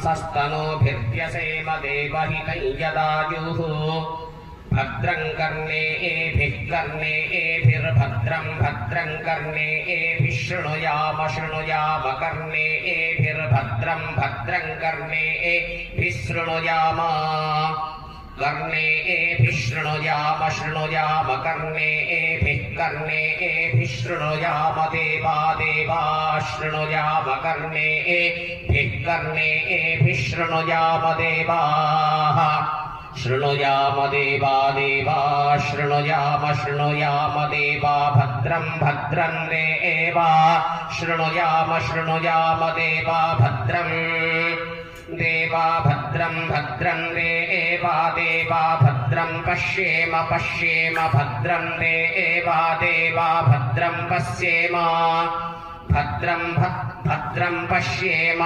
सस्तनूभिर्व्यसेम देवहितं यदायुः भद्रं कर्णेभिर्भद्रं भद्रं कर्णेभिः शृणुयाम कर्णेभिर्भद्रं भद्रं कर्णेभिः शृणुयाम कर्णेभिः शृणुयाम कर्णेभिः शृणुयाम देवा शृणुयाम कर्णेभिः शृणुयाम देवाः शृणुयाम देवा शृणुयाम देवा भद्रं देवा शृणुयाम देवा भद्रं देवा भद्रं देवा भद्रं पश्येम भद्रं देवा भद्रं पश्येम भद्रं पश्येम